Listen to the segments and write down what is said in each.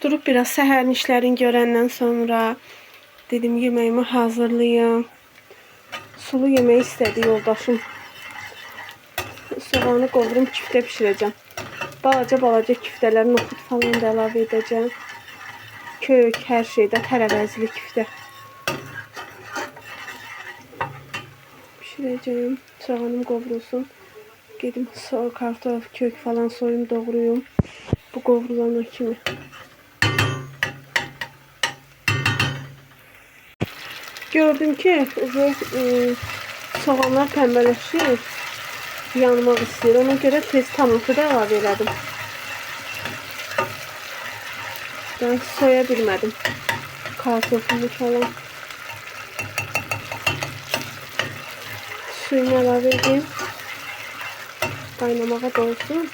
Durup biraz səhərin işlərini görəndən sonra dedim yeməyimi hazırlayım. Sulu yemək istədi yoldaşım. Soğanı qovurum, kiftə pişirəcəm. Balaca kiftələr, noxud falan da əlavə edəcəm. Kök, hər şeydə tərəvəzli kiftə pişirəcəm. Soğanım qovrulsun. Gedim kartof, kök falan soyum, doğrayım. Bu qovrulana kimi. Gördüm ki, soğanlar pəmbələşir, yanmaq istəyir. Ona görə tez tamatı da əlavə elədim. Ben soya bilmədim kartofumu falan. Suyunu əlavə edeyim. Qaynamağa dolsun.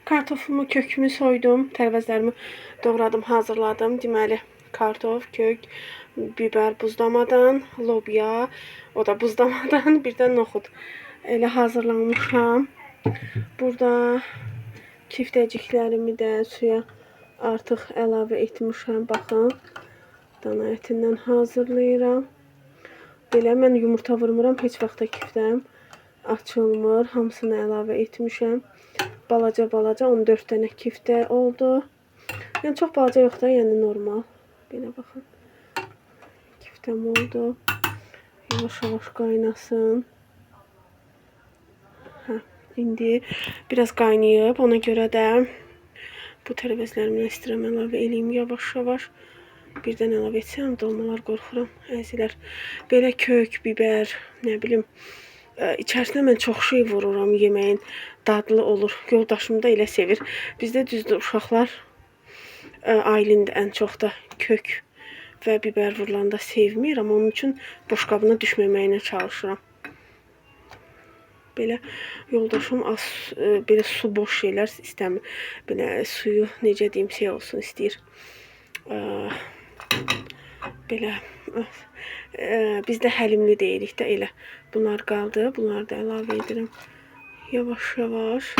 Kartofumu, kökümü soydum. Tərəvəzlərimi doğradım, hazırladım. Deməli, kartof, kök, biber buzlamadan, lobya, o da buzlamadan, bir də noxud. Elə hazırlamışam. Burada kiftəciklərimi də suya artıq əlavə etmişəm. Baxın, dana ətindən hazırlayıram. Belə mən yumurta vurmuram, heç vaxt da kiftəm açılmır. Hamısını əlavə etmişəm. Balaca 14 dənə kiftə oldu. Yəni çox balaca yox da, yəni normal. Belə baxın. Kiftəm oldu. Yavaş-yavaş qaynasın. İndi biraz qaynayıb, ona görə də bu tərəvəzlərimdən istəyirəm əlavə eləyim yavaş-yavaş. Birdən əlavə etsəm, dolmalar qorxuram, əzilər. Belə kök, biber, nə bilim, içərisinə mən çox şey vururam, yeməyin dadlı olur. Yoldaşım da elə sevir. Bizdə düzdür, uşaqlar Aylin də ən çox da kök və biber vurulanda sevmir, amma onun üçün boşqabına düşməməyinə çalışıram. Belə yoldaşım az belə su boş şeylər istəmir. Belə suyu necə deyim, şey olsun istəyir. Belə bizdə həlimli deyirik də elə. Bunlar qaldı. Bunları da əlavə edirəm. Yavaş-yavaş.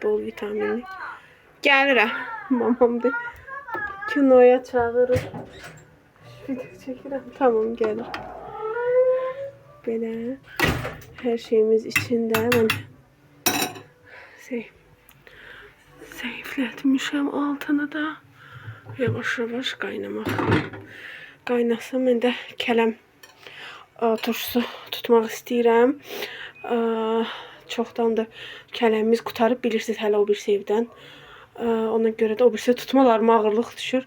Bol vitaminli. Gəlirəm. Mamamdır. Kinoya çağırır. Video çəkirəm. Tamam, gəlir. Belə hər şeyimiz içində. Mən zəiflətmişəm altını da. Yavaş-yavaş qaynamaq. Qaynasın, mən də kələm turşusu tutmaq istəyirəm. Çoxdan da kələmimiz qutarıb, bilirsiniz, hələ o birisi evdən. Ona görə də o birisi tutmalarıma ağırlıq düşür.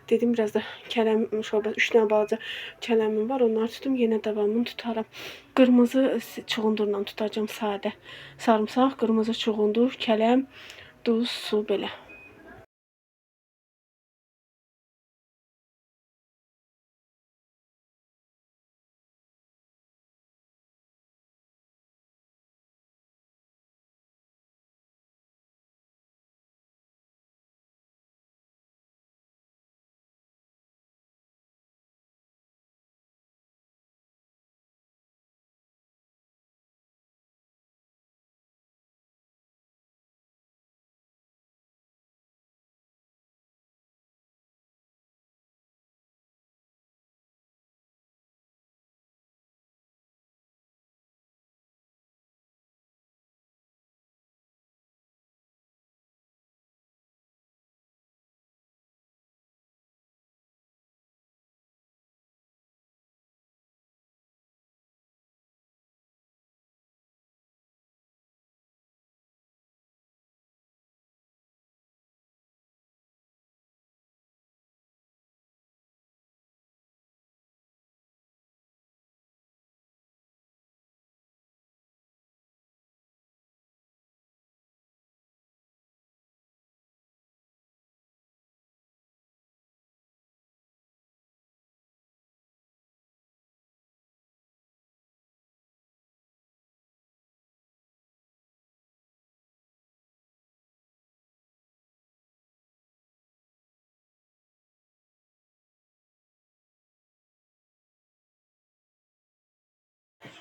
Dedim, biraz da kələm şorbası, 3 dənə balaca kələmim var, onları tutum, yenə davamını tutaram. Qırmızı çuğundurla tutacağım, sadə. Sarımsaq, qırmızı çuğundur, kələm, duz, su, belə.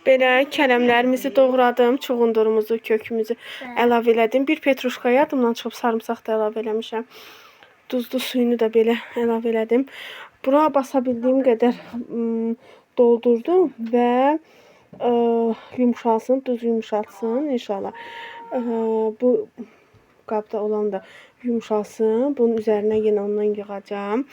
Belə kələmlərimizi doğradım, çuğundurumuzu, kökümüzü əlavə elədim. Bir petruşka yadımdan çıxıb sarımsaq da əlavə eləmişəm. Duzlu suyunu da belə əlavə elədim. Bura basa bildiyim qədər doldurdum və yumşalsın, duz yumşalsın inşallah. Bu qabda olan da yumşalsın. Bunun üzərinə yenə ondan yığacağım.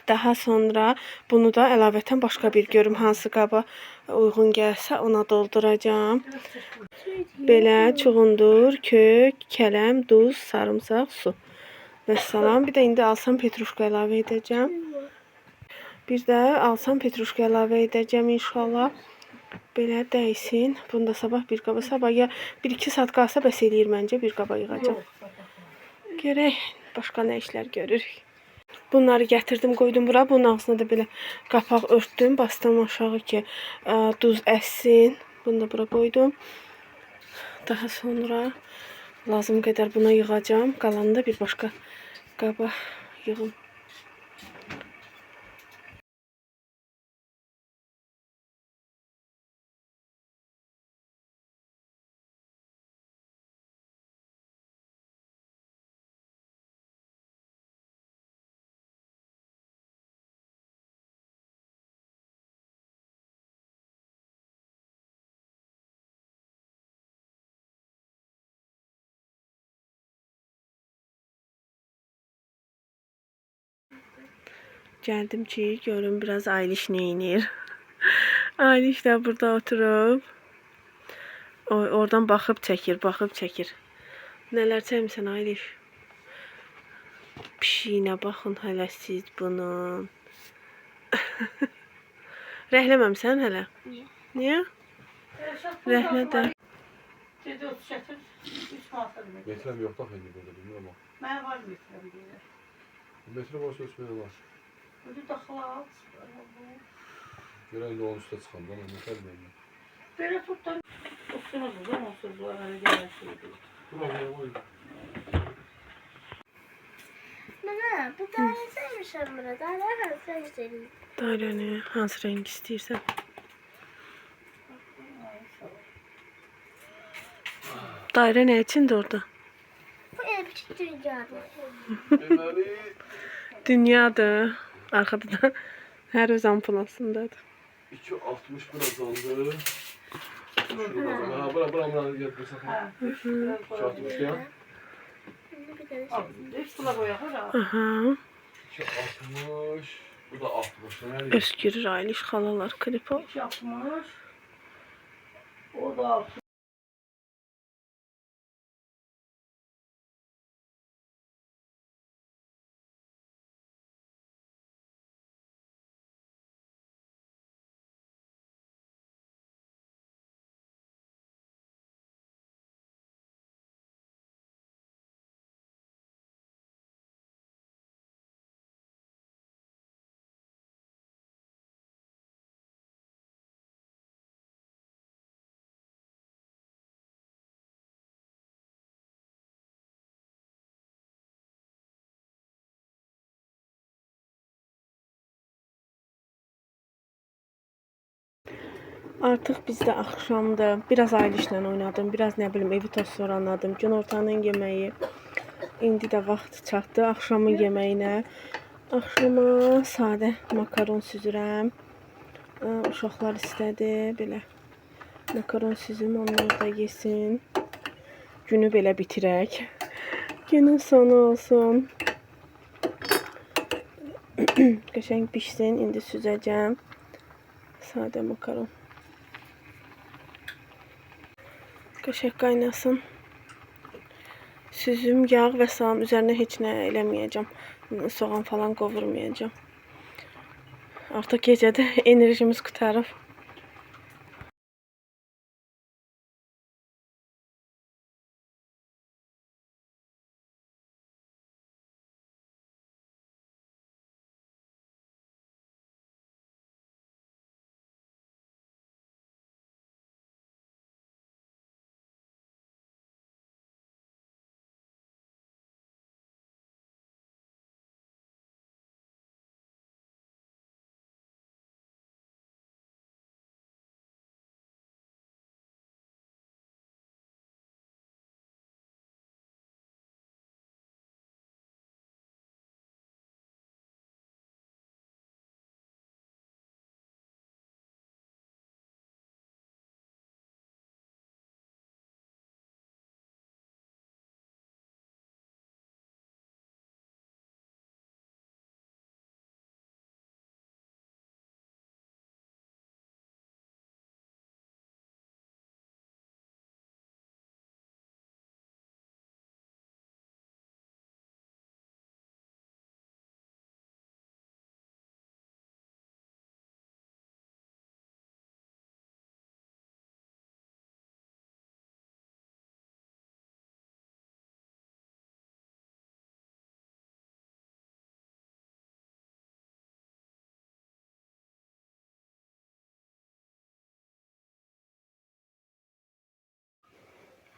Daha sonra bunu da əlavətən başqa bir görüm hansı qaba uyğun gəlsə ona dolduracağım. Belə çuğundur, kök, kələm, duz, sarımsaq, su. Vəssalam. Bir də indi alsam petruşka əlavə edəcəm. əlavə edəcəm inşallah. Belə dəysin. Bunu da sabah bir qaba, sabah ya 1-2 saat qalsa bəs eləyir məncə, bir qaba yığacağım. Görək başqa nə işlər görürük. Bunları gətirdim, qoydum bura. Bunun ağzına da belə qapaq örtdüm, bastım aşağı ki duz əssin. Bunu da bura qoydum. Daha sonra lazım qədər buna yığacağım. Qalanını da bir başqa qaba yığım. Geldim ki görün biraz Ayliş neyinir. Ayliş de burada oturup oradan baxıb çəkir. Nələr çəkmisən Ayliş? Pişiyinə baxın hələ siz bunun. Rəhləməmsən hələ? Niyə? Rəhlə də. Metrem yok da henüz burada bilmiyorum ama. Ben var metrem diye. Metre var ölçmeye var. Öyle daxıla. Gören de onun üstüne çıkan bana metre mi? Böyle tuttan. Tutsunuz o zaman sözlere gelen şey değil. Buraya koy. Nana, bir tane sevmişim burada. Daha sen istedin. Dairəni hansı renk istəyirsən? Dairə nə içindir orada? Bu ev küçük dünyada. Deməli, Dünyadır. Arkada da hər öz ampulasındadır. 2.60 biraz aldı. Bura gel bu sefer. 2.60 ya. Bir tane Al, üç pula koyak ha. Aha. 2.60. Bu da 60. Nerede? Öskürür Ayliş xalalar klipo. 2.60. O da 6. Artıq bizdə axşamdır. Biraz Aylişlə oynadım. Biraz nə bilim evi toz soranladım. Günortanın yeməyi. İndi də vaxt çatdı axşamın yeməyinə. Axşama sadə makaron süzürəm. Uşaqlar istədi belə. Makaron süzüm, onlar da yesin. Günü belə bitirək. Günün sonu olsun. Qəşəng pişsin. İndi süzəcəm. Sadə makaron. Qəşəng qaynasın. Süzüm, yağ və salam üzərinə heç nə eləməyəcəm. Soğan falan qovurmayacağım. Artıq gecədə enerjimiz qurtarıb.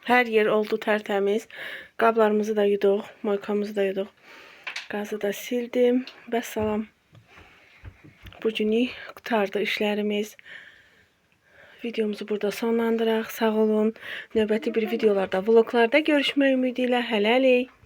Hər yer oldu tərtəmiz. Qablarımızı da yuduq, moykamızı da yuduq. Qazı da sildim. Vəssalam. Bugünlük qurtardı işlərimiz. Videomuzu burada sonlandıraq. Sağ olun. Növbəti bir videolarda, vloglarda görüşmək ümidi ilə hələlik.